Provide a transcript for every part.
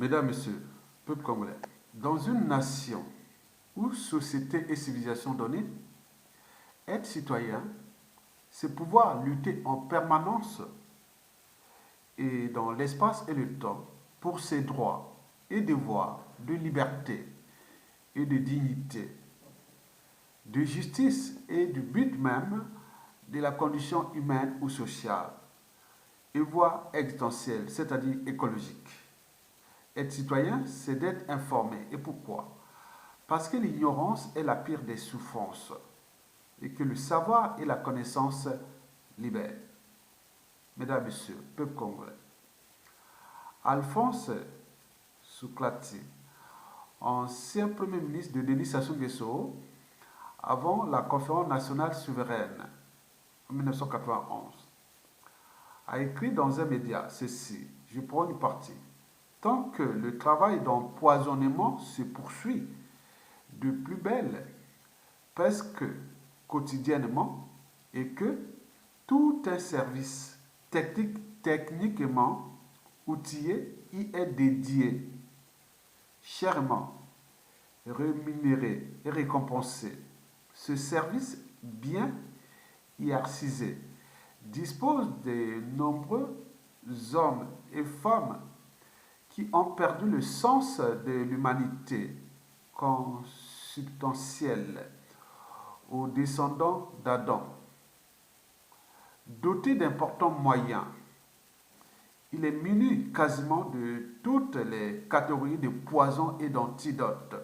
Mesdames, Messieurs, peuple congolais, dans une nation où société et civilisation donnée, être citoyen, c'est pouvoir lutter en permanence et dans l'espace et le temps pour ses droits et devoirs de liberté et de dignité, de justice et du but même de la condition humaine ou sociale, et voire existentielle, c'est-à-dire écologique. Être citoyen, c'est d'être informé. Et pourquoi? Parce que l'ignorance est la pire des souffrances et que le savoir et la connaissance libèrent. Mesdames, Messieurs, peuple congolais, Alphonse Souklati, ancien Premier ministre de Denis Sassou Nguesso, avant la conférence nationale souveraine en 1991, a écrit dans un média ceci, je prends une partie. Tant que le travail d'empoisonnement se poursuit de plus belle, presque quotidiennement, et que tout un service techniquement outillé y est dédié, chèrement rémunéré et récompensé. Ce service bien hiérarchisé dispose de nombreux hommes et femmes qui ont perdu le sens de l'humanité consubstantielle aux descendants d'Adam. Doté d'importants moyens, il est muni quasiment de toutes les catégories de poisons et d'antidotes,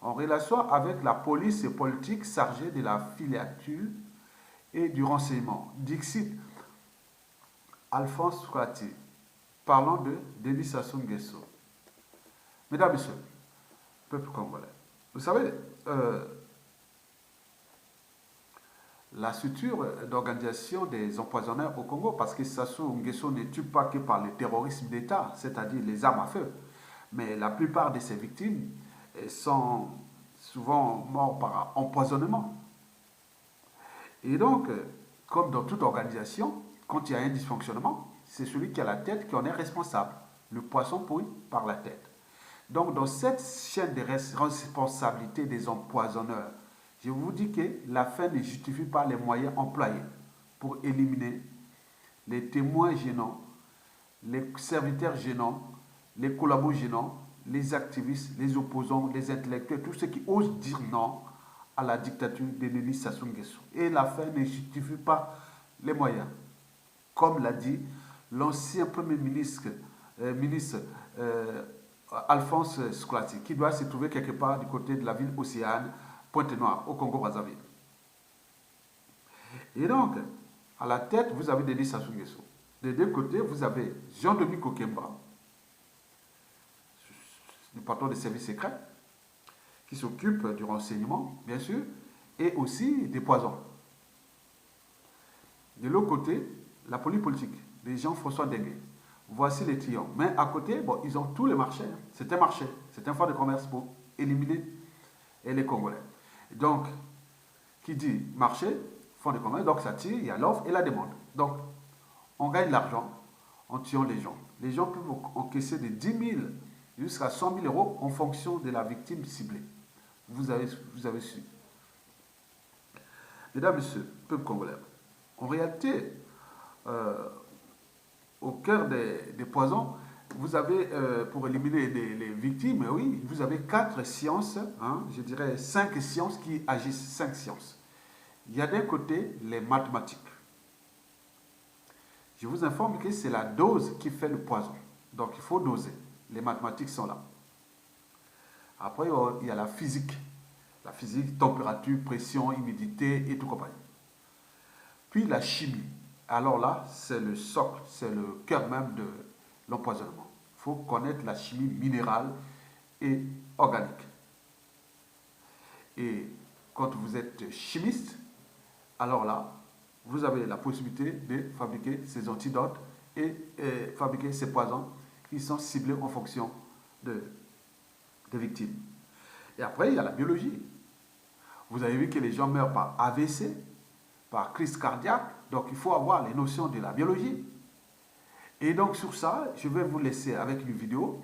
en relation avec la police politique chargée de la filature et du renseignement. Dixit Alphonse Frati, parlant de Denis Sassou Nguesso. Mesdames, Messieurs, peuple congolais, vous savez, la structure d'organisation des empoisonneurs au Congo, parce que Sassou Nguesso ne tue pas que par le terrorisme d'État, c'est-à-dire les armes à feu, mais la plupart de ses victimes sont souvent morts par empoisonnement. Et donc, comme dans toute organisation, quand il y a un dysfonctionnement, c'est celui qui a la tête qui en est responsable. Le poisson pourrit par la tête. Donc, dans cette chaîne de responsabilité des empoisonneurs, je vous dis que la fin ne justifie pas les moyens employés pour éliminer les témoins gênants, les serviteurs gênants, les collabos gênants, les activistes, les opposants, les intellectuels, tous ceux qui osent dire non à la dictature de Denis Sassou Nguesso. Et la fin ne justifie pas les moyens. Comme l'a dit l'ancien Premier ministre, Alphonse Souklati, qui doit se trouver quelque part du côté de la ville océane, Pointe-Noire, au Congo-Brazzaville. Et donc, à la tête, vous avez Denis Sassou Nguesso. Des deux côtés, vous avez Jean-Denis Kokemba, le patron des services secrets, qui s'occupe du renseignement, bien sûr, et aussi des poisons. De l'autre côté, la police politique, de Jean-François Dengue. Voici les clients. Mais à côté, bon, ils ont tous les marchés. C'est un marché, c'est un fonds de commerce pour éliminer les Congolais. Donc, qui dit marché, fonds de commerce, donc ça tire, il y a l'offre et la demande. Donc, on gagne de l'argent en tuant les gens. Les gens peuvent encaisser de 10 000 jusqu'à 100 000 euros en fonction de la victime ciblée. Vous avez su. Mesdames, Messieurs, peuple congolais, en réalité, au cœur des poisons, vous avez, pour éliminer les victimes, oui, vous avez 4 sciences, hein, je dirais 5 sciences qui agissent, 5 sciences. Il y a d'un côté les mathématiques. Je vous informe que c'est la dose qui fait le poison. Donc il faut doser. Les mathématiques sont là. Après, il y a la physique. La physique, température, pression, humidité et tout compagnie. Puis la chimie. Alors là, c'est le socle, c'est le cœur même de l'empoisonnement. Il faut connaître la chimie minérale et organique. Et quand vous êtes chimiste, alors là, vous avez la possibilité de fabriquer ces antidotes et fabriquer ces poisons qui sont ciblés en fonction des victimes. Et après, il y a la biologie. Vous avez vu que les gens meurent par AVC, par crise cardiaque, donc il faut avoir les notions de la biologie. Et donc sur ça, je vais vous laisser avec une vidéo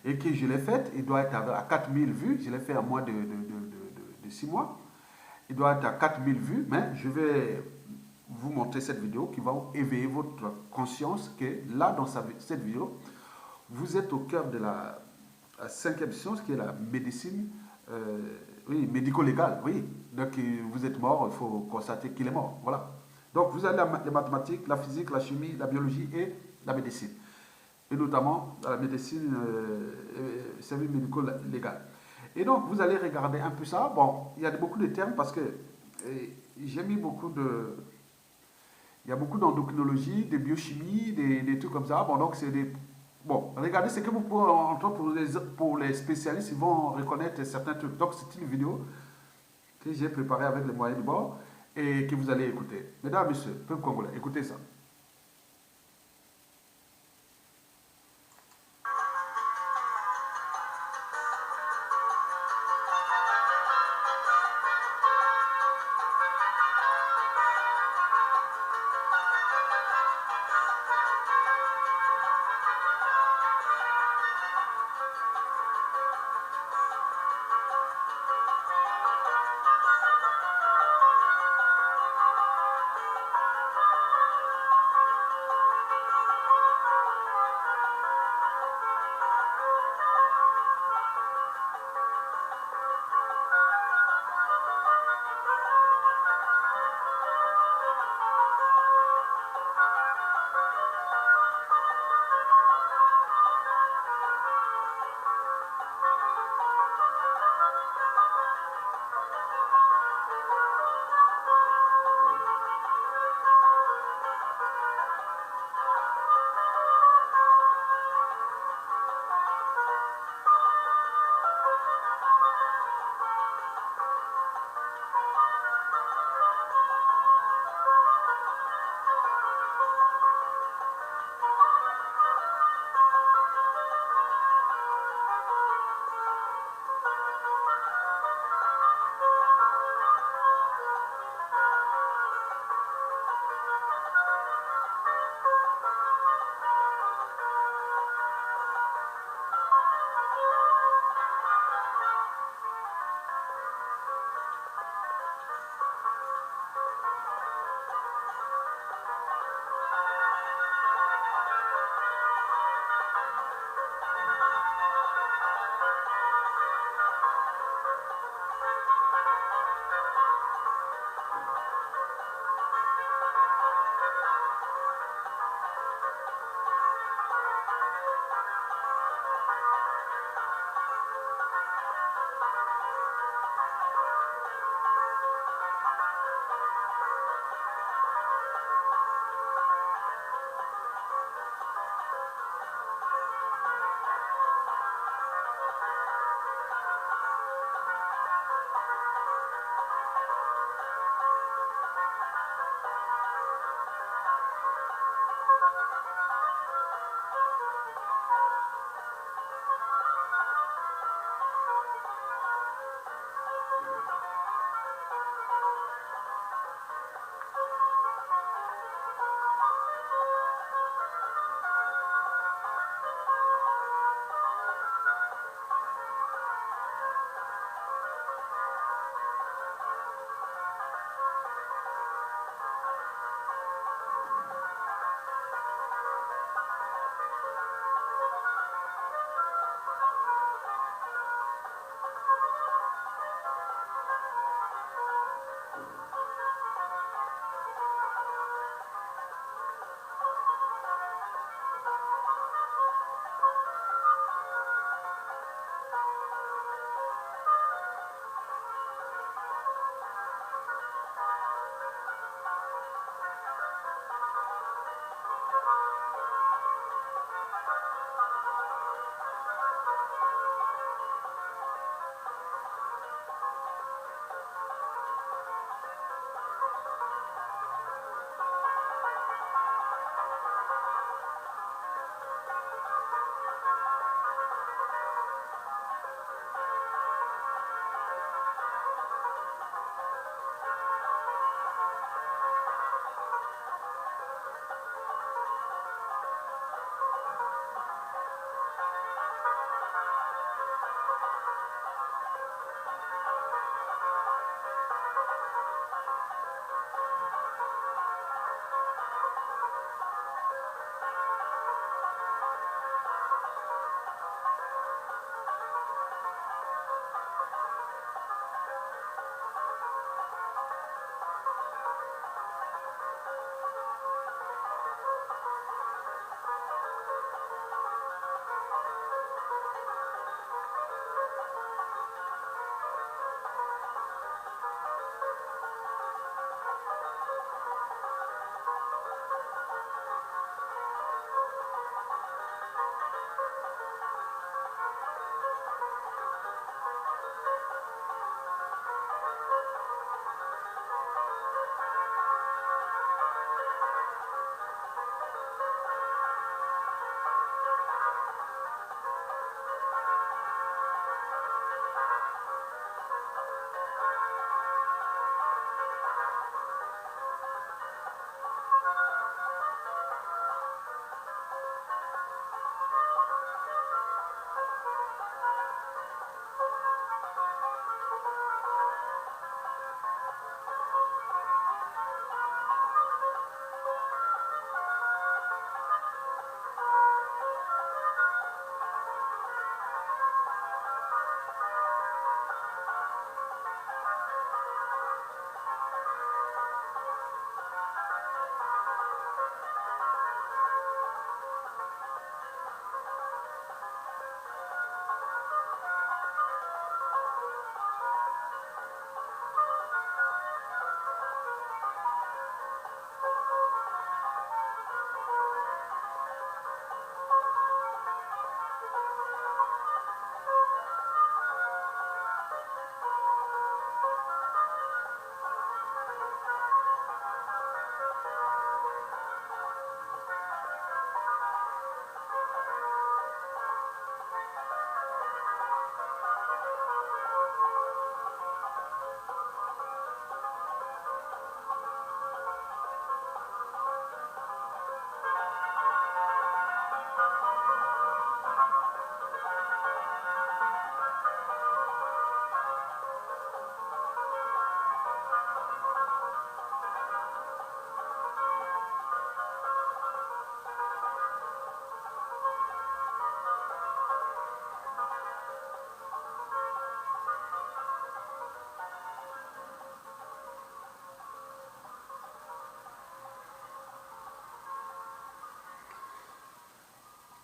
et que je l'ai faite, il doit être à 4000 vues. Je l'ai fait en moins de 6 mois. Il doit être à 4000 vues, mais je vais vous montrer cette vidéo qui va éveiller votre conscience que là, dans cette vidéo, vous êtes au cœur de la cinquième science qui est la médecine, oui, médico-légale. Oui. Donc, vous êtes mort, il faut constater qu'il est mort. Voilà. Donc, vous avez les mathématiques, la physique, la chimie, la biologie et la médecine. Et notamment la médecine service médico-légal. Et donc, vous allez regarder un peu ça. Bon, il y a beaucoup de termes parce que j'ai mis beaucoup de. Il y a beaucoup d'endocrinologie, de biochimie, des trucs comme ça. Bon, donc, c'est des. Bon, regardez ce que vous pouvez entendre pour les spécialistes, ils vont reconnaître certains trucs. Donc, c'est une vidéo que j'ai préparée avec les moyens du bord et que vous allez écouter. Mesdames, Messieurs, peuple congolais, écoutez ça.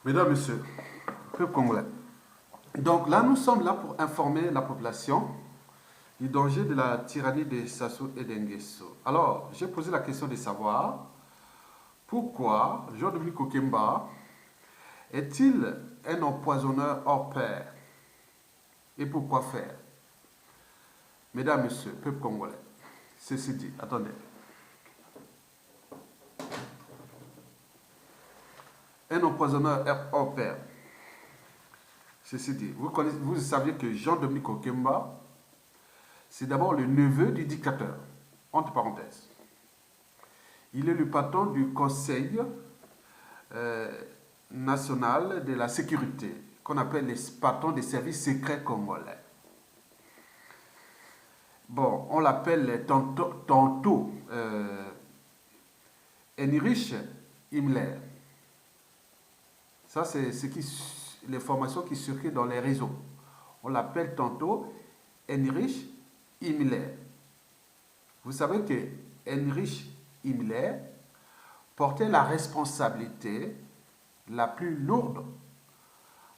Mesdames, Messieurs, peuple congolais. Donc là, nous sommes là pour informer la population du danger de la tyrannie des Sassou et des Nguesso. Alors, j'ai posé la question de savoir pourquoi Jean-Dominique Okemba est-il un empoisonneur hors pair et pourquoi faire? Mesdames, Messieurs, peuple congolais, ceci dit, attendez. Un empoisonneur hors pair. Ceci dit, vous saviez que Jean-Dominique Okemba, c'est d'abord le neveu du dictateur, entre parenthèses. Il est le patron du Conseil national de la sécurité, qu'on appelle les patrons des services secrets congolais. Bon, on l'appelle tantôt Heinrich Himmler. Ça, c'est les formations qui circulent dans les réseaux. On l'appelle tantôt Heinrich Himmler. Vous savez que Heinrich Himmler portait la responsabilité la plus lourde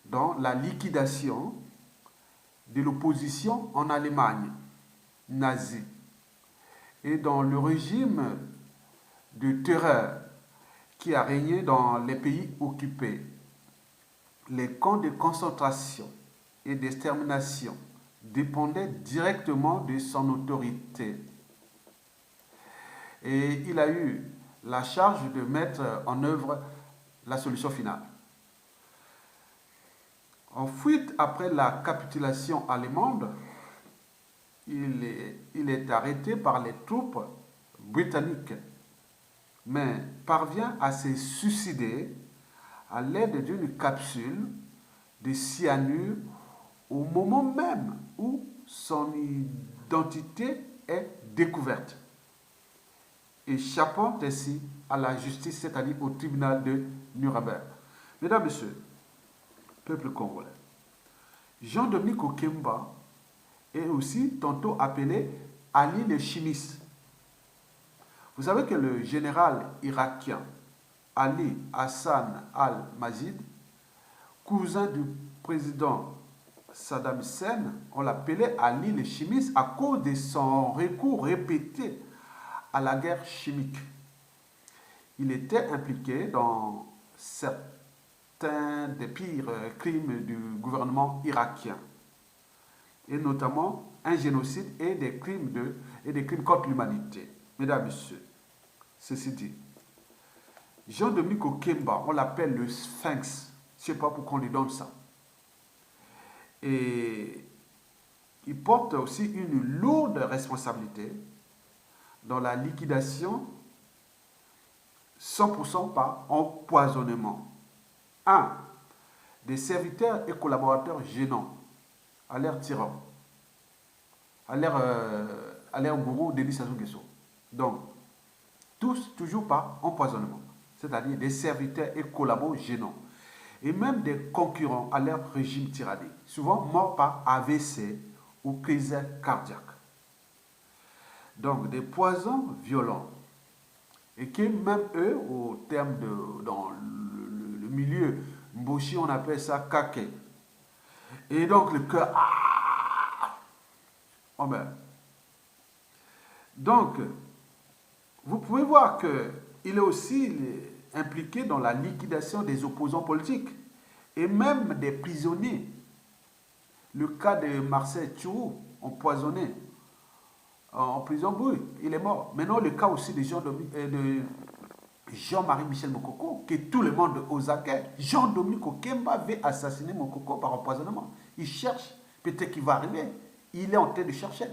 dans la liquidation de l'opposition en Allemagne nazie et dans le régime de terreur qui a régné dans les pays occupés. Les camps de concentration et d'extermination dépendaient directement de son autorité. Et il a eu la charge de mettre en œuvre la solution finale. En fuite après la capitulation allemande, il est arrêté par les troupes britanniques, mais parvient à se suicider à l'aide d'une capsule de cyanure au moment même où son identité est découverte, échappant ainsi à la justice, c'est-à-dire au tribunal de Nuremberg. Mesdames, Messieurs, peuple congolais, Jean-Dominique Okemba est aussi tantôt appelé Ali le chimiste. Vous savez que le général irakien Ali Hassan al-Majid, cousin du président Saddam Hussein, on l'appelait Ali le chimiste à cause de son recours répété à la guerre chimique. Il était impliqué dans certains des pires crimes du gouvernement irakien, et notamment un génocide et des crimes contre l'humanité. Mesdames et messieurs, ceci dit, Jean-Dominique Okemba, on l'appelle le Sphinx. Je ne sais pas pourquoi on lui donne ça. Et il porte aussi une lourde responsabilité dans la liquidation 100% par empoisonnement. 1. Des serviteurs et collaborateurs gênants, à l'air tyran, à l'air gourou Denis Sassou Nguesso. Donc, tous toujours par empoisonnement, c'est-à-dire des serviteurs et collaborateurs gênants, et même des concurrents à leur régime tyrannique, souvent morts par AVC ou crise cardiaque. Donc, des poisons violents, et que même eux, au terme dans le milieu Mboshi, on appelle ça kake. Et donc, le cœur, on meurt. Donc, vous pouvez voir qu'il est aussi impliqué dans la liquidation des opposants politiques et même des prisonniers. Le cas de Marcel Tchourou, empoisonné en prison brûlée, il est mort. Maintenant, le cas aussi de Jean-Marie Michel Mokoko, que tout le monde osait. Jean-Dominique Okemba veut assassiner Mokoko par empoisonnement. Il cherche, peut-être qu'il va arriver. Il est en train de chercher.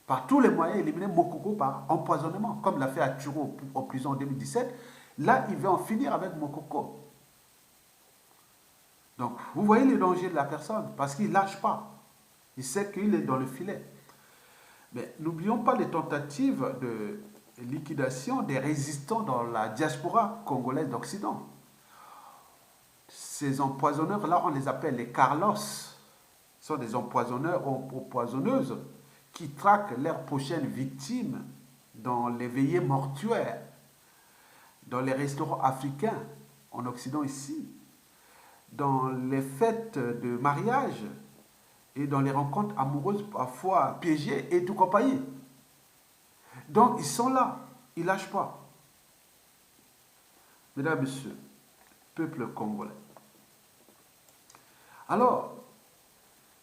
Par tous les moyens, éliminer Mokoko par empoisonnement, comme l'a fait à Tchourou en prison en 2017. Là, il veut en finir avec Mokoko. Donc, vous voyez le danger de la personne, parce qu'il ne lâche pas. Il sait qu'il est dans le filet. Mais n'oublions pas les tentatives de liquidation des résistants dans la diaspora congolaise d'Occident. Ces empoisonneurs-là, on les appelle les Carlos. Ce sont des empoisonneurs ou empoisonneuses qui traquent leurs prochaines victimes dans les veillées mortuaires, dans les restaurants africains, en Occident ici. dans les fêtes de mariage et dans les rencontres amoureuses parfois piégées et tout compagnie. Donc ils sont là, ils ne lâchent pas. Mesdames et messieurs, peuple congolais. Alors,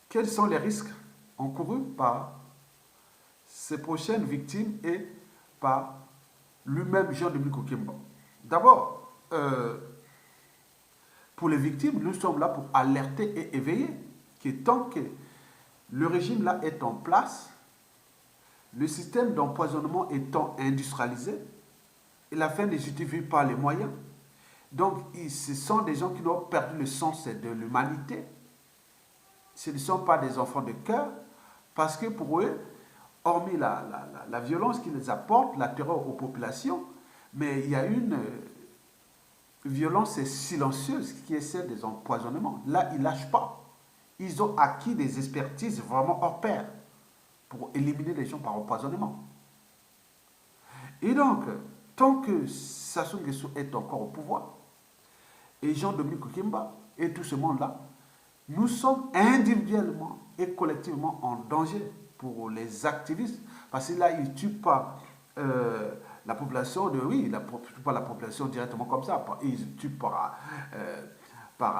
quels sont les risques encourus par ces prochaines victimes et par lui-même Jean-Dominique Okimba? D'abord, pour les victimes, nous sommes là pour alerter et éveiller que tant que le régime là est en place, le système d'empoisonnement étant industrialisé, et la fin ne justifie pas les moyens. Donc, ce sont des gens qui ont perdu le sens de l'humanité. Ce ne sont pas des enfants de cœur, parce que pour eux, hormis la violence qu'ils apportent, la terreur aux populations, mais il y a une violence silencieuse qui est celle des empoisonnements. Là, ils ne lâchent pas. Ils ont acquis des expertises vraiment hors pair pour éliminer les gens par empoisonnement. Et donc, tant que Sassou Nguesso est encore au pouvoir, et Jean-Dominique Okimba et tout ce monde-là, nous sommes individuellement et collectivement en danger pour les activistes, parce que là, ils ne tuent pas la population oui, ils ne tuent pas la population directement comme ça, ils tuent par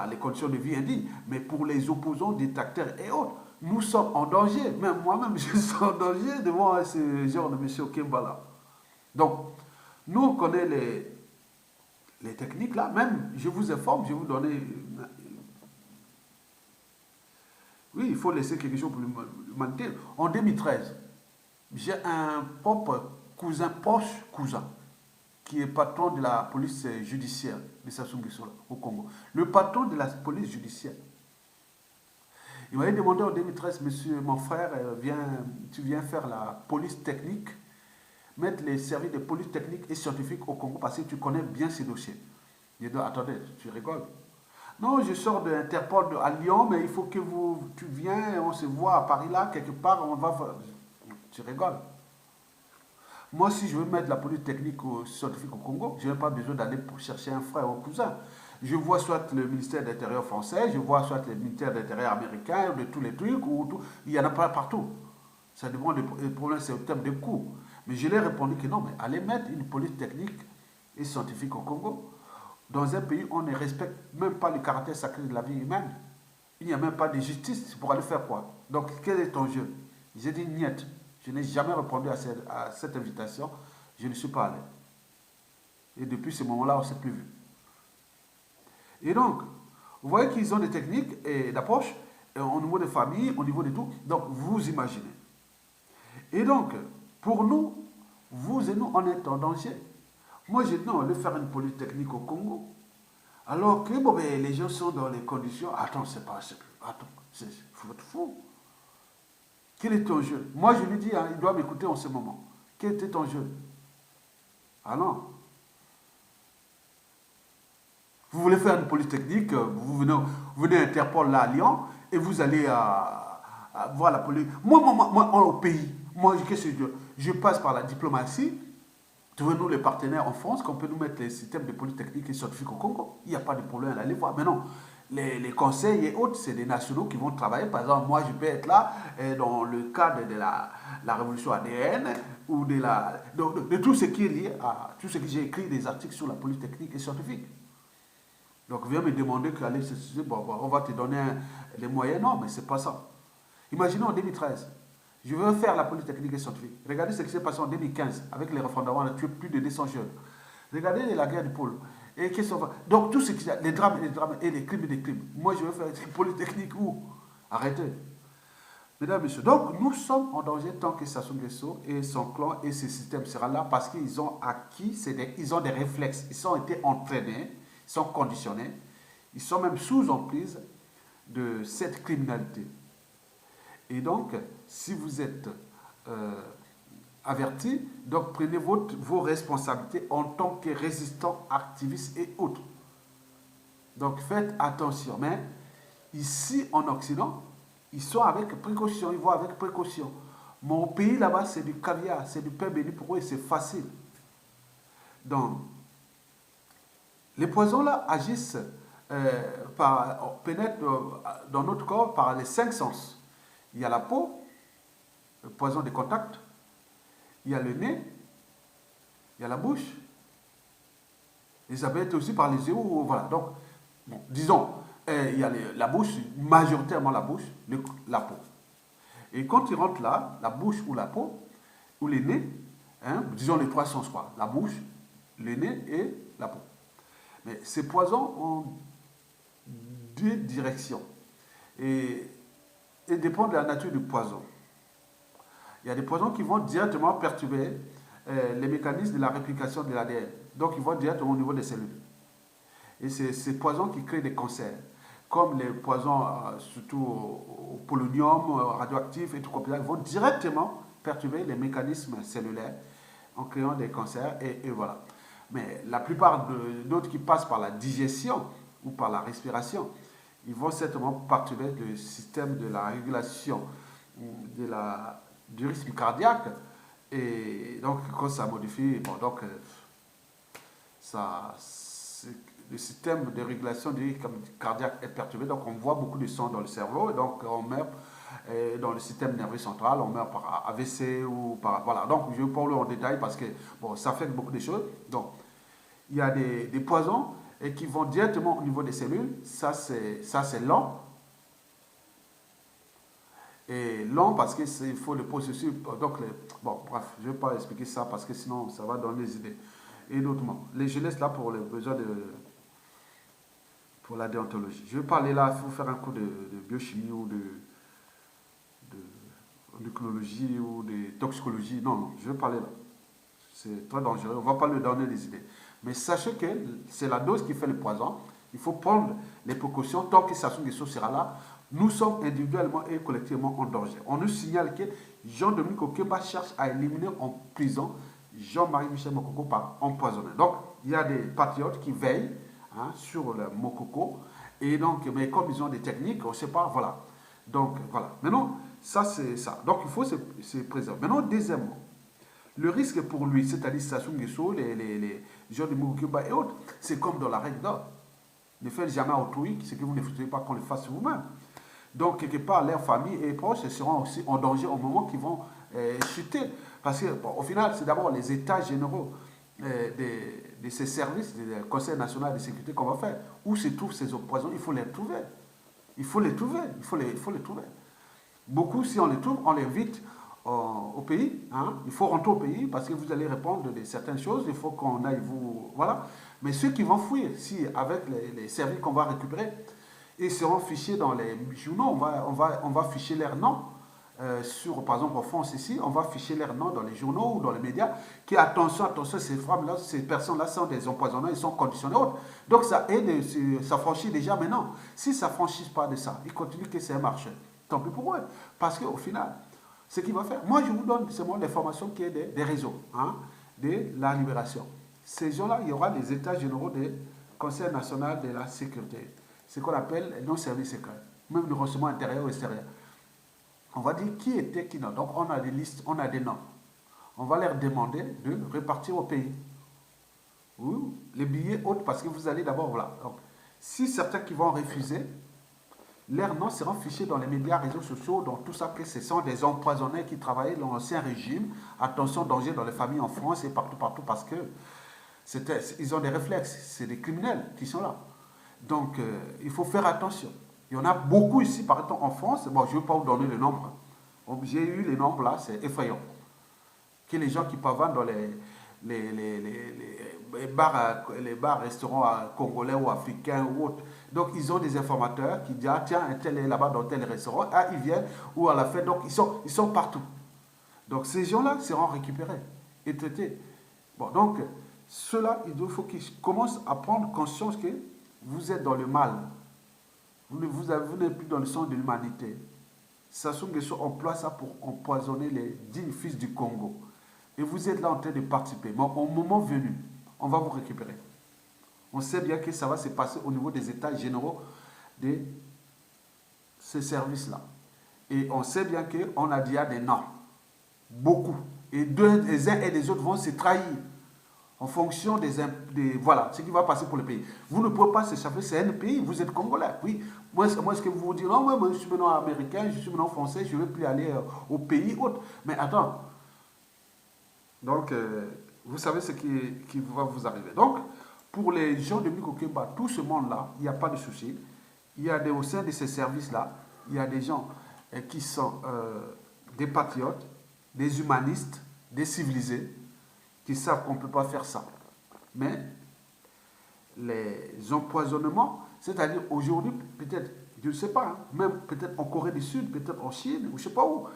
les conditions de vie indignes, mais pour les opposants, détracteurs et autres, nous sommes en danger. Même moi-même, je suis en danger devant ce genre de M. Okimba là. Donc, nous, on connaît les techniques là, même, je vous informe, je vais vous donner... Oui, il faut laisser quelque chose pour l'humanité. En 2013, j'ai un propre cousin, proche cousin, qui est patron de la police judiciaire de Sassou Nguesso au Congo. Le patron de la police judiciaire. Il m'avait demandé en 2013, monsieur, mon frère, tu viens faire la police technique, mettre les services de police technique et scientifique au Congo parce que tu connais bien ces dossiers. J'ai dit, attendez, tu rigoles. Non, je sors de l'Interpol à Lyon, mais il faut que tu viennes, on se voit à Paris là, quelque part, on va... Tu rigoles. Moi, si je veux mettre la police technique scientifique au Congo, je n'ai pas besoin d'aller pour chercher un frère ou un cousin. Je vois soit le ministère de l'Intérieur français, je vois soit le ministère de l'Intérieur américain, de tous les trucs, ou tout. Il y en a pas partout. Ça dépend des problèmes, c'est au terme de coûts. Mais je leur ai répondu que non, mais allez mettre une police technique et scientifique au Congo. Dans un pays, on ne respecte même pas le caractère sacré de la vie humaine. Il n'y a même pas de justice pour aller faire quoi. Donc, quel est ton jeu? J'ai dit niet. Je n'ai jamais répondu à cette invitation. Je ne suis pas allé. Et depuis ce moment-là, on ne s'est plus vu. Et donc, vous voyez qu'ils ont des techniques d'approche au niveau des familles, au niveau de tout. Donc, vous imaginez. Et donc, pour nous, vous et nous, on est en danger. Moi, j'ai dit non, on va faire une police technique au Congo. Alors que bon, ben, les gens sont dans les conditions. Attends, c'est fou. Quel est ton jeu? Moi, je lui dis, hein, il doit m'écouter en ce moment. Quel était ton jeu? Ah non. Vous voulez faire une police technique, vous venez à Interpol là à Lyon et vous allez voir la police. Moi, au pays, moi, qu'est-ce que je passe par la diplomatie. Trouvez-nous les partenaires en France qu'on peut nous mettre les systèmes de police technique et scientifique au Congo. Il n'y a pas de problème à aller voir. Mais non, les conseils et autres, c'est des nationaux qui vont travailler. Par exemple, moi, je peux être là dans le cadre de la révolution ADN ou de tout ce qui est lié à tout ce que j'ai écrit des articles sur la police technique et scientifique. Donc, viens me demander qu'aller bon, on va te donner les moyens. Non, mais c'est pas ça. Imaginons en 2013. Je veux faire la police technique et scientifique. Regardez ce qui s'est passé en 2015 avec les refondations, on a tué plus de 200 jeunes. Regardez la guerre du pôle. Et qu'est-ce qu'on va... Donc tout ce qui les drames et les crimes. Moi je veux faire une police technique où? Arrêtez. Mesdames et messieurs, donc nous sommes en danger tant que Sassou Nguesso et son clan et ce système sera là parce qu'ils ont acquis, ils ont des réflexes, ils ont été entraînés, ils sont conditionnés, ils sont même sous emprise de cette criminalité. Et donc, si vous êtes averti, donc prenez vos responsabilités en tant que résistants, activistes et autres. Donc faites attention. Mais ici en Occident, ils sont avec précaution, ils vont avec précaution. Mon pays là-bas, c'est du caviar, c'est du pain béni pour eux, c'est facile. Donc, les poisons là agissent pénètre dans notre corps par les 5 sens. Il y a la peau, le poison de contact, il y a le nez, il y a la bouche, et ça peut être aussi par les yeux, voilà. Donc, bon, disons, il y a la bouche, majoritairement la bouche, la peau. Et quand il rentre là, la bouche ou la peau, ou les nez, hein, disons les 3 sens, quoi, la bouche, le nez et la peau. Mais ces poisons ont 2 directions et dépendent de la nature du poison. Il y a des poisons qui vont directement perturber les mécanismes de la réplication de l'ADN. Donc, ils vont directement au niveau des cellules. Et c'est ces poisons qui créent des cancers, comme les poisons, surtout au polonium, radioactifs et tout comme ça, ils vont directement perturber les mécanismes cellulaires en créant des cancers et voilà. Mais la plupart d'autres qui passent par la digestion ou par la respiration, ils vont certainement perturber le système de la régulation du rythme cardiaque. Et donc, quand ça modifie, bon, donc, le système de régulation du rythme cardiaque est perturbé. Donc, on voit beaucoup de sang dans le cerveau. Et donc, on meurt dans le système nerveux central. On meurt par AVC ou par... Voilà. Donc, je vais parler en détail parce que, bon, ça fait beaucoup de choses. Donc, il y a des poisons et qui vont directement au niveau des cellules. Ça, c'est lent. Et long parce qu'il faut le processus. Donc, bon, bref, je ne vais pas expliquer ça parce que sinon, ça va donner des idées. Et notamment, je laisse là pour les besoins pour la déontologie. Je vais parler là, il faut faire un cours de biochimie ou d'endocrinologie ou de toxicologie. Non, non, je vais parler là. C'est très dangereux, on ne va pas lui donner des idées. Mais sachez que c'est la dose qui fait le poison. Il faut prendre les précautions tant que Sassou Nguesso sera là. Nous sommes individuellement et collectivement en danger. On nous signale que Jean-Dominique Okeba cherche à éliminer en prison Jean-Marie Michel Mokoko par empoisonné. Donc, il y a des patriotes qui veillent sur le Mokoko. Et donc, mais comme ils ont des techniques, on ne sait pas, voilà. Donc, voilà. Maintenant, ça, c'est ça. Donc, il faut se préserver. Maintenant, deuxièmement, le risque pour lui, c'est-à-dire Sassou Nguesso, les gens de Mokoko et autres, c'est comme dans la règle d'or. Ne faites jamais à autrui ce que vous ne faites pas qu'on le fasse vous-même. Donc, quelque part, leurs familles et proches seront aussi en danger au moment qu'ils vont chuter. Parce que, bon, au final, c'est d'abord les états généraux de ces services, du Conseil national de sécurité qu'on va faire. Où se trouvent ces poisons? Il faut les trouver. Il faut les trouver. Il faut les trouver. Beaucoup, si on les trouve, on les invite au pays. Hein. Il faut rentrer au pays parce que vous allez répondre de certaines choses. Il faut qu'on aille vous... Voilà. Mais ceux qui vont fuir, si avec les services qu'on va récupérer, ils seront fichés dans les journaux, on va ficher leur nom. Par exemple, en France ici, on va ficher leur nom dans les journaux ou dans les médias, qui attention, ces femmes-là, ces personnes-là sont des empoisonnés, ils sont conditionnés autres. Donc ça aide, ça franchit déjà maintenant. Si ça ne franchit pas de ça, ils continuent que c'est un marché. Tant pis pour eux. Parce qu'au final, ce qu'il va faire, moi je vous donne seulement l'information qui est des réseaux, de la libération. Ces gens-là, il y aura les états généraux du Conseil national de la sécurité. Ce qu'on appelle les non-services secrets, même le renseignement intérieur ou extérieur. On va dire qui était qui non. Donc on a des listes, on a des noms. On va leur demander de répartir au pays. Ou les billets autres, parce que vous allez d'abord, voilà. Donc, si certains qui vont refuser, leurs noms seront fichés dans les médias, réseaux sociaux, dans tout ça, que ce sont des empoisonnés qui travaillaient dans l'ancien régime. Attention, danger dans les familles en France et partout, parce que ils ont des réflexes. C'est des criminels qui sont là. Donc, il faut faire attention. Il y en a beaucoup ici, par exemple, en France. Bon, je ne vais pas vous donner le nombre. J'ai eu les nombres là, c'est effrayant. Que les gens qui pavanent dans les bars, restaurants congolais ou africains ou autres. Donc, ils ont des informateurs qui disent, ah, tiens, un tel est là-bas dans tel restaurant. Ah, ils viennent, ou à la fête. Donc, ils sont partout. Donc, ces gens-là seront récupérés et traités. Bon, donc, ceux-là, il faut qu'ils commencent à prendre conscience que vous êtes dans le mal. Vous n'êtes plus dans le sang de l'humanité. Sassou Nguesso emploie ça pour empoisonner les 10 fils du Congo. Et vous êtes là en train de participer. Mais au moment venu, on va vous récupérer. On sait bien que ça va se passer au niveau des états généraux de ces services-là. Et on sait bien qu'on a déjà des noms. Beaucoup. Et les uns et les autres vont se trahir. en fonction voilà, ce qui va passer pour le pays. Vous ne pouvez pas s'échapper, c'est un pays, vous êtes Congolais. Oui, moi est-ce que vous vous dites, non, moi, je suis maintenant américain, je suis maintenant français, je ne veux plus aller au pays autre. Mais attends, donc, vous savez ce qui va vous arriver. Donc, pour les gens de Mikokemba, tout ce monde-là, il n'y a pas de souci. Il y a au sein de ces services-là, il y a des gens qui sont des patriotes, des humanistes, des civilisés, qui savent qu'on ne peut pas faire ça. Mais les empoisonnements, c'est-à-dire aujourd'hui, peut-être, je ne sais pas, hein, même peut-être en Corée du Sud, peut-être en Chine, ou je ne sais pas où,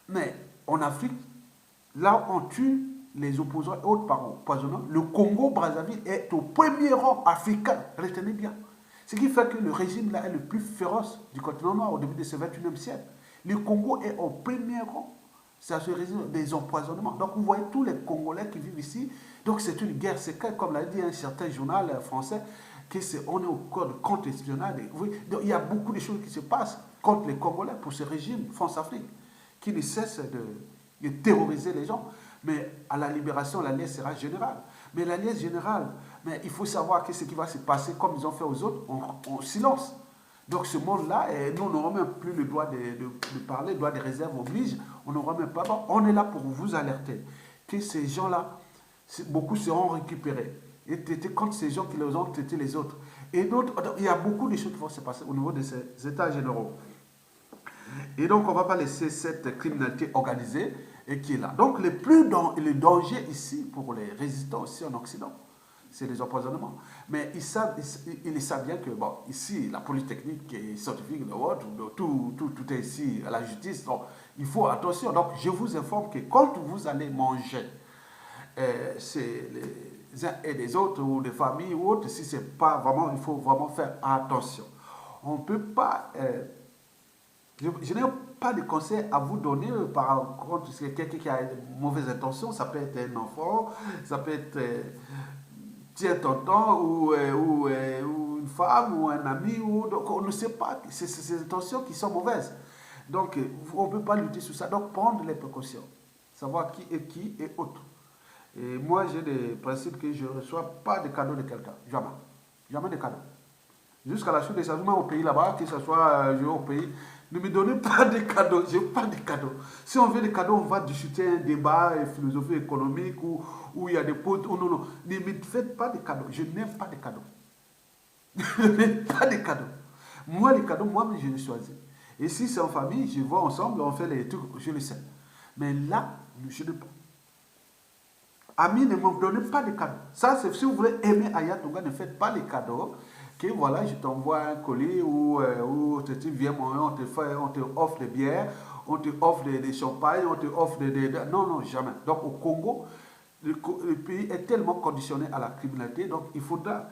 mais en Afrique, là on tue les opposants et autres par empoisonnement, le Congo-Brazzaville est au premier rang africain, retenez bien. Ce qui fait que le régime là est le plus féroce du continent noir au début de ce 21e siècle. Le Congo est au premier rang. Ça se résume des empoisonnements. Donc vous voyez tous les Congolais qui vivent ici. Donc c'est une guerre secrète, comme l'a dit un certain journal français, on est au code contre-espionnage. Donc il y a beaucoup de choses qui se passent contre les Congolais pour ce régime France-Afrique, qui ne cesse de terroriser les gens. Mais à la libération, l'alliance sera générale. Mais l'alliance générale, mais il faut savoir que ce qui va se passer, comme ils ont fait aux autres, en silence. Donc ce monde-là, nous n'aurons même plus le droit de parler, le droit de réserve oblige, on n'aura même pas. On est là pour vous alerter que ces gens-là, beaucoup seront récupérés. Et traiter contre ces gens qui les ont traités les autres. Et d'autres, il y a beaucoup de choses qui vont se passer au niveau de ces états généraux. Et donc on ne va pas laisser cette criminalité organisée et qui est là. Donc le danger ici pour les résistants aussi en Occident, c'est les empoisonnements. Mais ils savent bien que, bon, ici, la polytechnique et scientifique, tout est ici à la justice. Donc, il faut attention. Donc, je vous informe que quand vous allez manger chez les uns et les autres, ou des familles ou autres, si c'est pas vraiment, il faut vraiment faire attention. On ne peut pas... je n'ai pas de conseil à vous donner par contre, c'est quelqu'un qui a une mauvaise intention, ça peut être un enfant, ça peut être... tiens tonton ou une femme ou un ami, donc on ne sait pas, c'est ces intentions qui sont mauvaises. Donc on ne peut pas lutter sur ça, donc prendre les précautions, savoir qui est autre. Et moi j'ai des principes que je ne reçois pas de cadeaux de quelqu'un, jamais, jamais de cadeaux. Jusqu'à la suite des changements au pays là-bas, que ce soit au pays, ne me donnez pas de cadeaux, je n'ai pas de cadeaux. Si on veut des cadeaux, on va discuter un débat, une philosophie économique, où il y a des potes, non, non. Ne me faites pas de cadeaux, je n'aime pas de cadeaux. Je n'aime pas de cadeaux. Moi, les cadeaux, moi-même, je les choisis. Et si c'est en famille, je vois ensemble, on fait les trucs, je le sais. Mais là, je n'ai pas. Amis, ne me donnez pas de cadeaux. Ça, c'est si vous voulez aimer Ayatonga, ne faites pas les cadeaux. Que voilà, je t'envoie un colis ou tu viens, on te offre des bières, on te offre des champagnes, on te offre des... Non, non, jamais. Donc au Congo, le pays est tellement conditionné à la criminalité, donc il faudra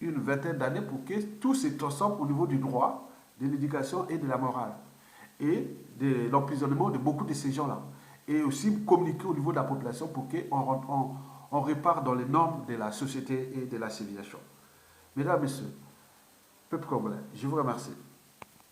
une vingtaine d'années pour que tout se transforme au niveau du droit, de l'éducation et de la morale. Et de l'emprisonnement de beaucoup de ces gens-là. Et aussi communiquer au niveau de la population pour qu'on répare dans les normes de la société et de la civilisation. Mesdames, Messieurs, peuple congolais, je vous remercie.